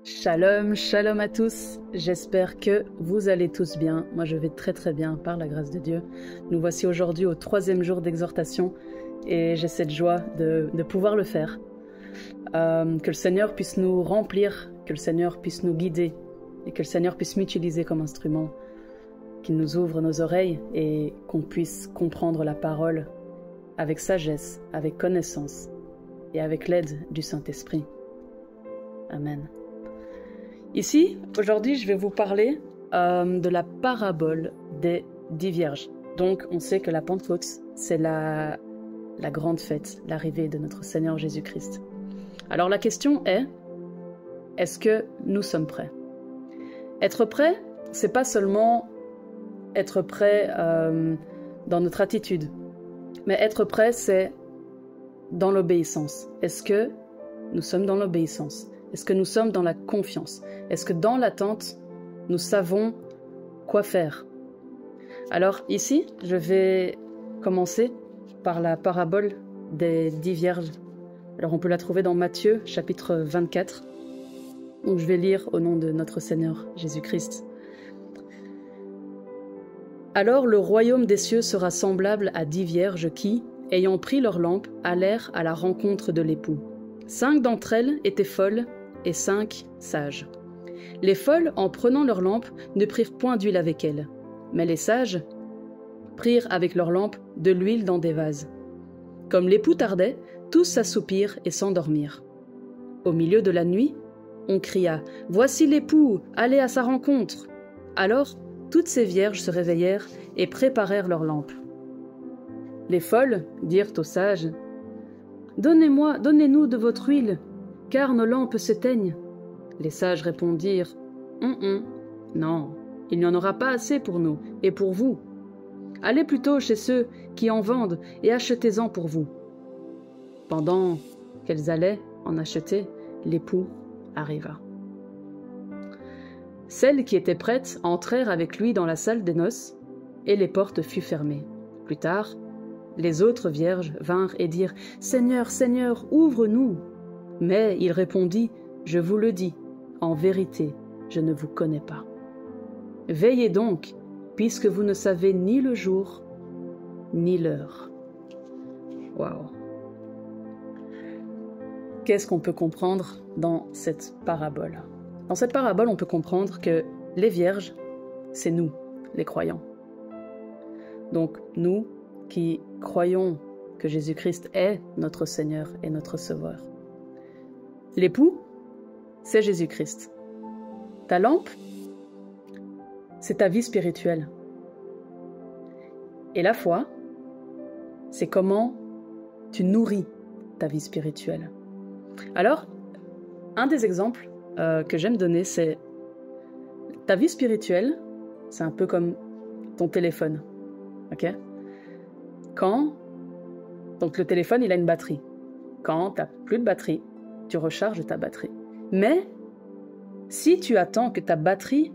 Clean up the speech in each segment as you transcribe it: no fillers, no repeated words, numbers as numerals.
Shalom, shalom à tous. J'espère que vous allez tous bien. Moi, je vais très très bien par la grâce de Dieu. Nous voici aujourd'hui au 3e jour d'exhortation et j'ai cette joie de pouvoir le faire. Que le Seigneur puisse nous remplir, que le Seigneur puisse nous guider et que le Seigneur puisse m'utiliser comme instrument, qu'il nous ouvre nos oreilles et qu'on puisse comprendre la parole avec sagesse, avec connaissance et avec l'aide du Saint-Esprit. Amen. Ici, aujourd'hui, je vais vous parler de la parabole des 10 vierges. Donc, on sait que la Pentecôte, c'est la grande fête, l'arrivée de notre Seigneur Jésus-Christ. Alors, la question est-ce que nous sommes prêts? Être prêt, c'est pas seulement être prêt dans notre attitude, mais être prêt, c'est dans l'obéissance. Est-ce que nous sommes dans l'obéissance? Est-ce que nous sommes dans la confiance? Est-ce que dans l'attente, nous savons quoi faire? Alors ici, je vais commencer par la parabole des 10 vierges. Alors on peut la trouver dans Matthieu, chapitre 24, où je vais lire au nom de notre Seigneur Jésus-Christ. Alors le royaume des cieux sera semblable à 10 vierges qui, ayant pris leur lampe, allèrent à la rencontre de l'époux. 5 d'entre elles étaient folles et 5 sages. Les folles, en prenant leur lampe, ne prirent point d'huile avec elles, mais les sages prirent avec leur lampe de l'huile dans des vases. Comme l'époux tardait, tous s'assoupirent et s'endormirent. Au milieu de la nuit, on cria « Voici l'époux, allez à sa rencontre !» Alors, toutes ces vierges se réveillèrent et préparèrent leurs lampes. Les folles dirent aux sages « Donnez-nous de votre huile, car nos lampes s'éteignent. » Les sages répondirent « Non, il n'y en aura pas assez pour nous et pour vous. Allez plutôt chez ceux qui en vendent et achetez-en pour vous. » Pendant qu'elles allaient en acheter, l'époux arriva. Celles qui étaient prêtes entrèrent avec lui dans la salle des noces, et les portes furent fermées. Plus tard, les autres vierges vinrent et dirent « Seigneur, Seigneur, ouvre-nous !» Mais il répondit « Je vous le dis, en vérité, je ne vous connais pas. Veillez donc, puisque vous ne savez ni le jour, ni l'heure. » Waouh! Qu'est-ce qu'on peut comprendre dans cette parabole? Dans cette parabole, on peut comprendre que les vierges, c'est nous, les croyants. Donc, nous qui croyons que Jésus-Christ est notre Seigneur et notre Sauveur. L'époux, c'est Jésus-Christ. Ta lampe, c'est ta vie spirituelle. Et la foi, c'est comment tu nourris ta vie spirituelle. Alors, un des exemples que j'aime donner, c'est ta vie spirituelle, c'est un peu comme ton téléphone. Ok? Donc le téléphone, il a une batterie. Quand tu n'as plus de batterie, tu recharges ta batterie. Mais si tu attends que ta batterie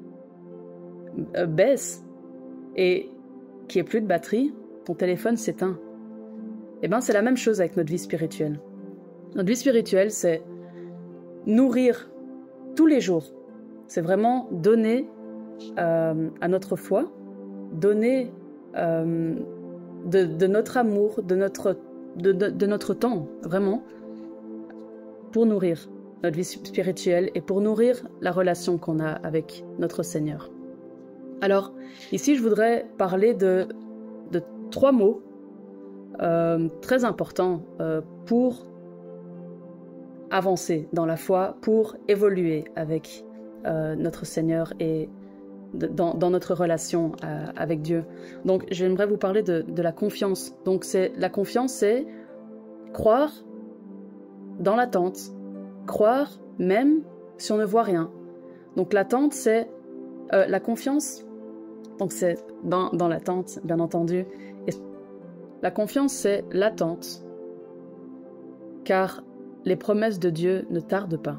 baisse et qu'il n'y ait plus de batterie, ton téléphone s'éteint. Eh bien, c'est la même chose avec notre vie spirituelle. Notre vie spirituelle, c'est nourrir tous les jours. C'est vraiment donner à notre foi, donner de notre amour, de notre temps, vraiment, pour nourrir notre vie spirituelle et pour nourrir la relation qu'on a avec notre Seigneur. Alors, ici, je voudrais parler de 3 mots très importants pour avancer dans la foi, pour évoluer avec notre Seigneur et dans notre relation avec Dieu. Donc, j'aimerais vous parler de la confiance. Donc, la confiance, c'est croire dans l'attente, croire même si on ne voit rien. Donc, l'attente, c'est la confiance. Donc, c'est dans l'attente, bien entendu. Et la confiance, c'est l'attente, car les promesses de Dieu ne tardent pas.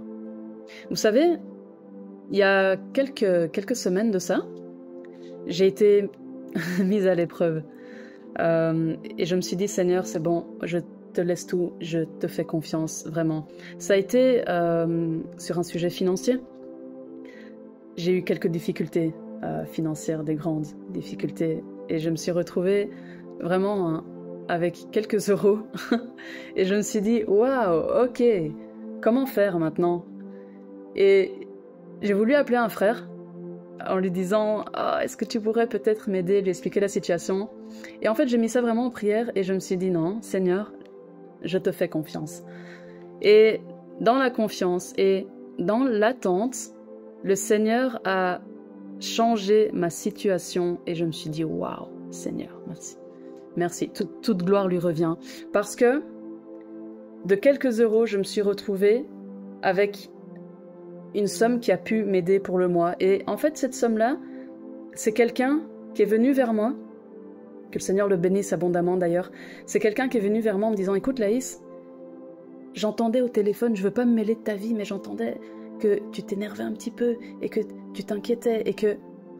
Vous savez, il y a quelques semaines de ça, j'ai été mise à l'épreuve. Et je me suis dit, Seigneur, c'est bon, je te laisse tout, je te fais confiance, vraiment. Ça a été sur un sujet financier. j'ai eu quelques difficultés financières, des grandes difficultés. Et je me suis retrouvée vraiment avec quelques euros. Et je me suis dit, waouh, ok, comment faire maintenant? Et j'ai voulu appeler un frère en lui disant, ah, est-ce que tu pourrais peut-être m'aider, lui expliquer la situation? Et en fait, j'ai mis ça vraiment en prière et je me suis dit, non, Seigneur, je te fais confiance. Et dans la confiance et dans l'attente, le Seigneur a changé ma situation et je me suis dit, waouh, Seigneur, merci. Merci, toute gloire lui revient. Parce que de quelques euros, je me suis retrouvée avec une somme qui a pu m'aider pour le mois. Et en fait, cette somme-là, c'est quelqu'un qui est venu vers moi, que le Seigneur le bénisse abondamment d'ailleurs, c'est quelqu'un qui est venu vers moi en me disant, écoute Laïs, j'entendais au téléphone, je veux pas me mêler de ta vie, mais j'entendais que tu t'énervais un petit peu et que tu t'inquiétais et que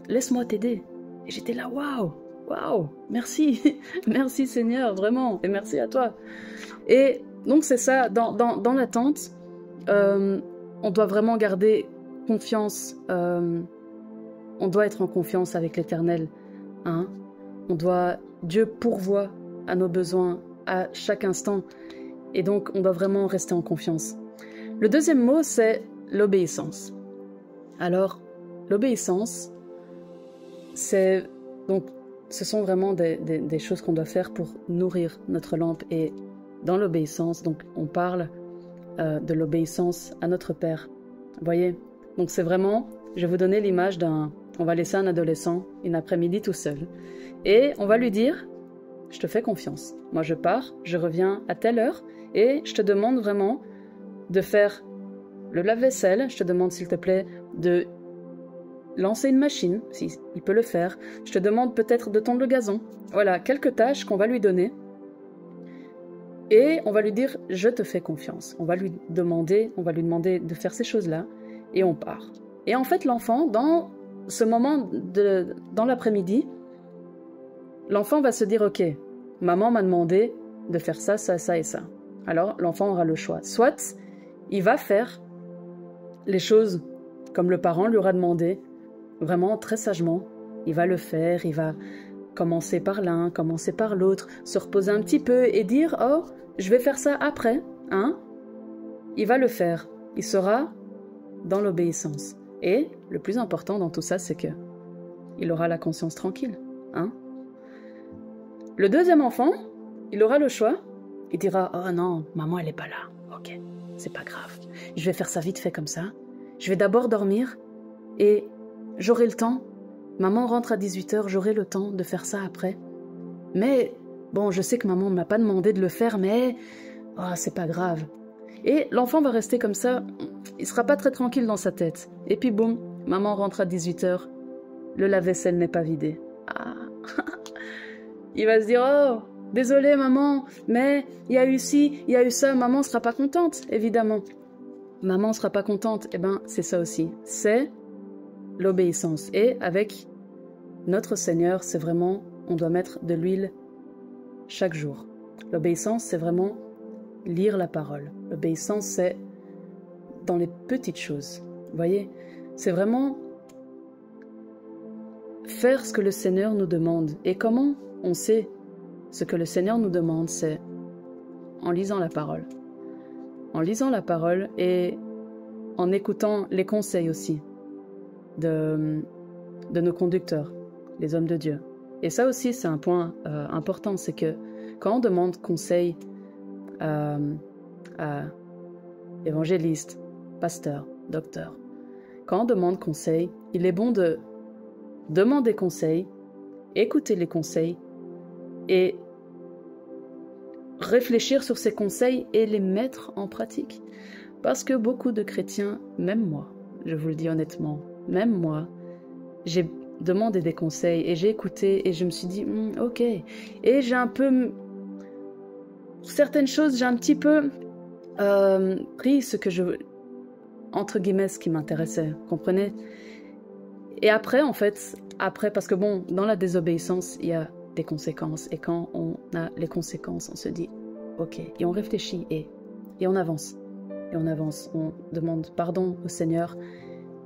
laisse-moi t'aider. Et j'étais là, waouh, waouh, merci, merci Seigneur, vraiment, et merci à toi. Et donc c'est ça, dans l'attente, on doit vraiment garder confiance, on doit être en confiance avec l'Éternel, hein. Dieu pourvoit à nos besoins à chaque instant, et donc on doit vraiment rester en confiance. Le deuxième mot, c'est l'obéissance. Alors, l'obéissance, ce sont vraiment des choses qu'on doit faire pour nourrir notre lampe, et dans l'obéissance, donc on parle de l'obéissance à notre Père. Vous voyez? Donc c'est vraiment, je vais vous donner l'image on va laisser un adolescent une après-midi tout seul. Et on va lui dire, je te fais confiance. Moi je pars, je reviens à telle heure et je te demande vraiment de faire le lave-vaisselle. Je te demande s'il te plaît de lancer une machine, s'il peut le faire. Je te demande peut-être de tondre le gazon. Voilà, quelques tâches qu'on va lui donner. Et on va lui dire, je te fais confiance. On va lui demander de faire ces choses-là et on part. Et en fait, l'enfant, dans ce moment dans l'après-midi, l'enfant va se dire, ok, maman m'a demandé de faire ça, ça, ça et ça. Alors, l'enfant aura le choix. Soit, il va faire les choses comme le parent lui aura demandé, vraiment très sagement. Il va le faire, il va commencer par l'un, commencer par l'autre, se reposer un petit peu et dire, oh, je vais faire ça après, hein? Il va le faire. Il sera dans l'obéissance. Et le plus important dans tout ça, c'est que il aura la conscience tranquille, hein? Le deuxième enfant, il aura le choix. Il dira, oh non, maman, elle est pas là. Ok, c'est pas grave. Je vais faire ça vite fait comme ça. Je vais d'abord dormir et j'aurai le temps. Maman rentre à 18h, j'aurai le temps de faire ça après. Mais, bon, je sais que maman ne m'a pas demandé de le faire, mais oh, c'est pas grave. Et l'enfant va rester comme ça, il sera pas très tranquille dans sa tête. Et puis bon, maman rentre à 18h, le lave-vaisselle n'est pas vidé. Ah. Il va se dire, oh, désolé maman, mais il y a eu ci, il y a eu ça, maman sera pas contente, évidemment. Maman sera pas contente, eh ben c'est ça aussi, c'est l'obéissance. Et avec notre Seigneur, c'est vraiment, on doit mettre de l'huile chaque jour. L'obéissance, c'est vraiment lire la parole. L'obéissance, c'est dans les petites choses. Vous voyez, c'est vraiment faire ce que le Seigneur nous demande. Et comment on sait ce que le Seigneur nous demande? C'est en lisant la parole. En lisant la parole et en écoutant les conseils aussi de nos conducteurs, les hommes de Dieu. Et ça aussi, c'est un point important, c'est que quand on demande conseil à évangéliste, pasteur, docteur, quand on demande conseil, il est bon de demander conseil, écouter les conseils et réfléchir sur ces conseils et les mettre en pratique. Parce que beaucoup de chrétiens, même moi, je vous le dis honnêtement, même moi, j'ai demandé des conseils et j'ai écouté et je me suis dit, ok. Et j'ai un peu, certaines choses, j'ai un petit peu pris ce que entre guillemets, ce qui m'intéressait, comprenez? Et après, en fait, parce que bon, dans la désobéissance, il y a des conséquences. Et quand on a les conséquences, on se dit, ok, et on réfléchit et on avance. Et on avance, on demande pardon au Seigneur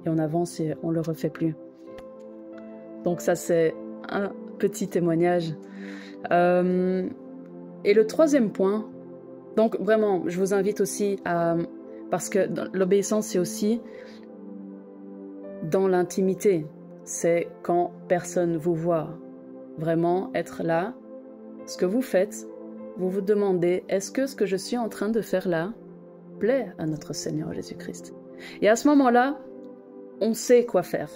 et on avance et on ne le refait plus. Donc ça, c'est un petit témoignage. Et le troisième point, donc vraiment, je vous invite aussi à... Parce que l'obéissance, c'est aussi dans l'intimité. C'est quand personne vous voit. Vraiment être là. Ce que vous faites, vous vous demandez, est-ce que ce que je suis en train de faire là plaît à notre Seigneur Jésus-Christ? Et à ce moment-là, on sait quoi faire.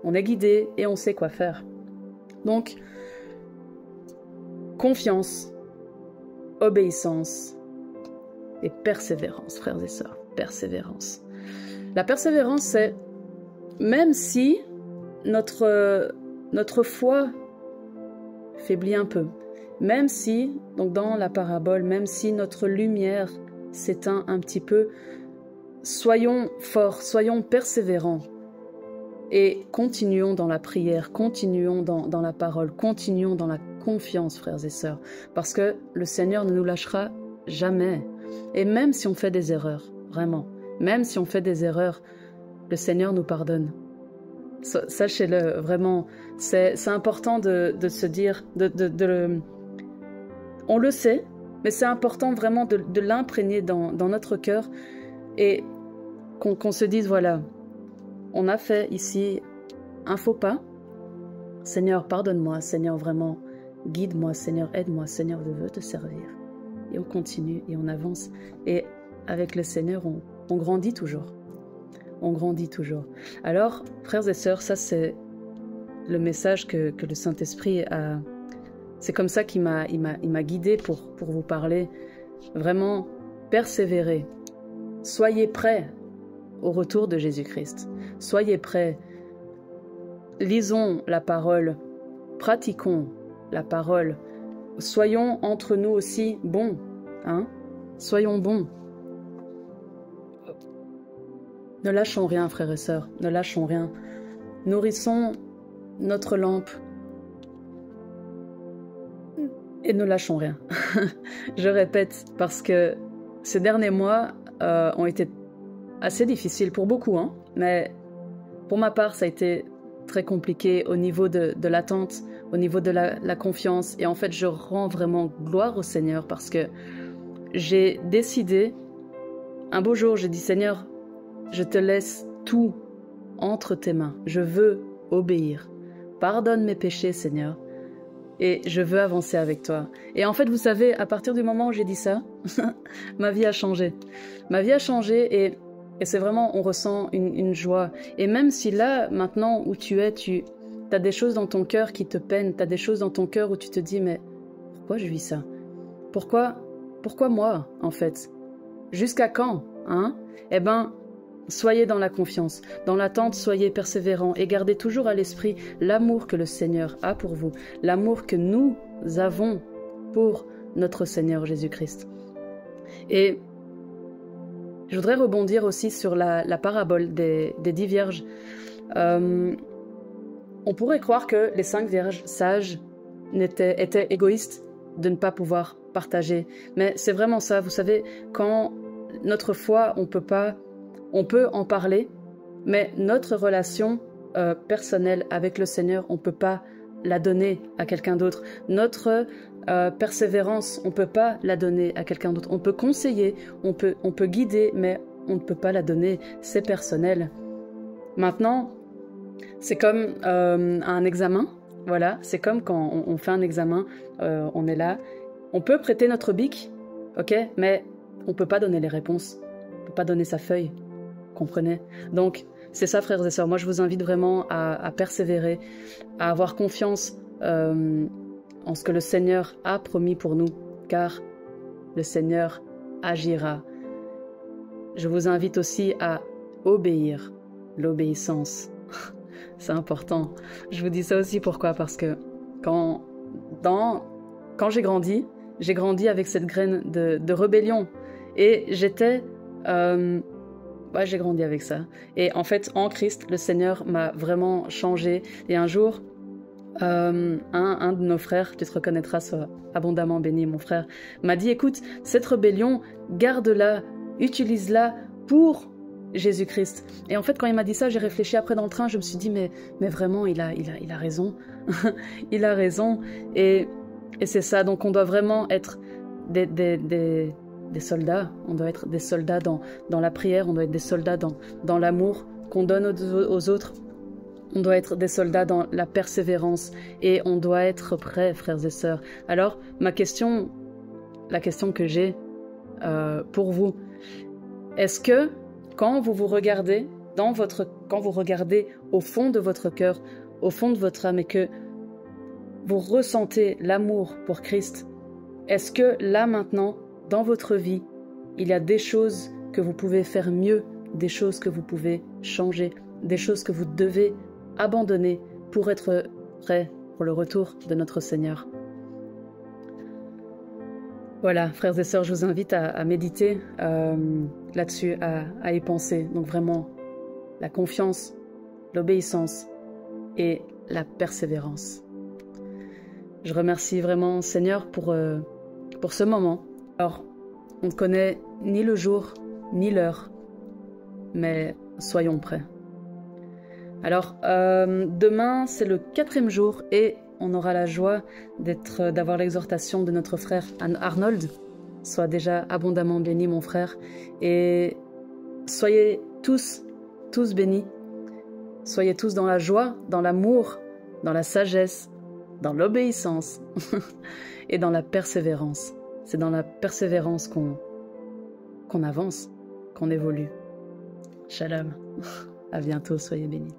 On est guidé et on sait quoi faire. Donc, confiance, obéissance et persévérance, frères et sœurs. Persévérance. La persévérance, c'est même si notre foi faiblit un peu, même si, donc dans la parabole, même si notre lumière s'éteint un petit peu, soyons forts, soyons persévérants et continuons dans la prière, continuons dans la parole, continuons dans la confiance, frères et sœurs, parce que le Seigneur ne nous lâchera jamais. Et même si on fait des erreurs, vraiment, même si on fait des erreurs, le Seigneur nous pardonne. Sachez-le, vraiment, c'est important de se dire, on le sait, mais c'est important vraiment de l'imprégner dans notre cœur et qu'on se dise, voilà, on a fait ici un faux pas. Seigneur, pardonne-moi, Seigneur, vraiment, guide-moi, Seigneur, aide-moi, Seigneur, je veux te servir. Et on continue et on avance. Et avec le Seigneur, on grandit toujours. On grandit toujours. Alors, frères et sœurs, ça c'est le message que le Saint-Esprit a... C'est comme ça qu'il m'a guidé pour vous parler. Vraiment, persévérez. Soyez prêts au retour de Jésus-Christ. Soyez prêts. Lisons la parole. Pratiquons la parole. Soyons entre nous aussi bons. Hein? Soyons bons. Ne lâchons rien, frères et sœurs. Ne lâchons rien. Nourrissons notre lampe. Et ne lâchons rien. Je répète, parce que ces derniers mois ont été assez difficiles pour beaucoup, hein, mais pour ma part, ça a été très compliqué au niveau de l'attente, au niveau de la confiance. Et en fait, je rends vraiment gloire au Seigneur parce que j'ai décidé, un beau jour, j'ai dit, Seigneur, je te laisse tout entre tes mains. Je veux obéir. Pardonne mes péchés, Seigneur. Et je veux avancer avec toi. Et en fait, vous savez, à partir du moment où j'ai dit ça, ma vie a changé. Ma vie a changé et c'est vraiment, on ressent une joie. Et même si là, maintenant, où tu es, tu as des choses dans ton cœur qui te peinent, tu as des choses dans ton cœur où tu te dis, mais pourquoi je vis ça? Pourquoi moi, en fait? Jusqu'à quand, hein? Eh ben, soyez dans la confiance, dans l'attente, soyez persévérants et gardez toujours à l'esprit l'amour que le Seigneur a pour vous, l'amour que nous avons pour notre Seigneur Jésus-Christ. Et je voudrais rebondir aussi sur la parabole des 10 vierges. On pourrait croire que les 5 vierges sages étaient égoïstes de ne pas pouvoir partager, mais c'est vraiment ça, vous savez, quand notre foi, on peut en parler, mais notre relation personnelle avec le Seigneur, on ne peut pas la donner à quelqu'un d'autre. Notre persévérance, on ne peut pas la donner à quelqu'un d'autre. On peut conseiller, on peut guider, mais on ne peut pas la donner. C'est personnel. Maintenant, c'est comme un examen. Voilà, c'est comme quand on fait un examen, on est là. On peut prêter notre bic, ok, mais on ne peut pas donner les réponses. On ne peut pas donner sa feuille. Comprenez? Donc, c'est ça, frères et sœurs. Moi, je vous invite vraiment à persévérer, à avoir confiance en ce que le Seigneur a promis pour nous, car le Seigneur agira. Je vous invite aussi à obéir. L'obéissance, c'est important. Je vous dis ça aussi pourquoi? Parce que quand j'ai grandi avec cette graine de rébellion et j'étais... j'ai grandi avec ça. Et en fait, en Christ, le Seigneur m'a vraiment changé. Et un jour, un de nos frères, tu te reconnaîtras, soit abondamment béni, mon frère, m'a dit, écoute, cette rébellion, garde-la, utilise-la pour Jésus-Christ. Et en fait, quand il m'a dit ça, j'ai réfléchi après dans le train, je me suis dit, mais vraiment, il a raison. Il a raison. Et c'est ça, donc on doit vraiment être des soldats. On doit être des soldats dans la prière, on doit être des soldats dans l'amour qu'on donne aux autres. On doit être des soldats dans la persévérance et on doit être prêts, frères et sœurs. Alors, la question que j'ai pour vous, est-ce que quand vous regardez quand vous regardez au fond de votre cœur, au fond de votre âme et que vous ressentez l'amour pour Christ, est-ce que là maintenant, dans votre vie, il y a des choses que vous pouvez faire mieux, des choses que vous pouvez changer, des choses que vous devez abandonner pour être prêt pour le retour de notre Seigneur? Voilà, frères et sœurs, je vous invite à méditer là-dessus, à y penser. Donc vraiment, la confiance, l'obéissance et la persévérance. Je remercie vraiment Seigneur pour ce moment. Alors, on ne connaît ni le jour ni l'heure, mais soyons prêts. Alors, demain, c'est le 4e jour et on aura la joie d'avoir l'exhortation de notre frère Arnold. Sois déjà abondamment béni, mon frère. Et soyez tous bénis. Soyez tous dans la joie, dans l'amour, dans la sagesse, dans l'obéissance et dans la persévérance. C'est dans la persévérance qu'on avance, qu'on évolue. Shalom. À bientôt, soyez bénis.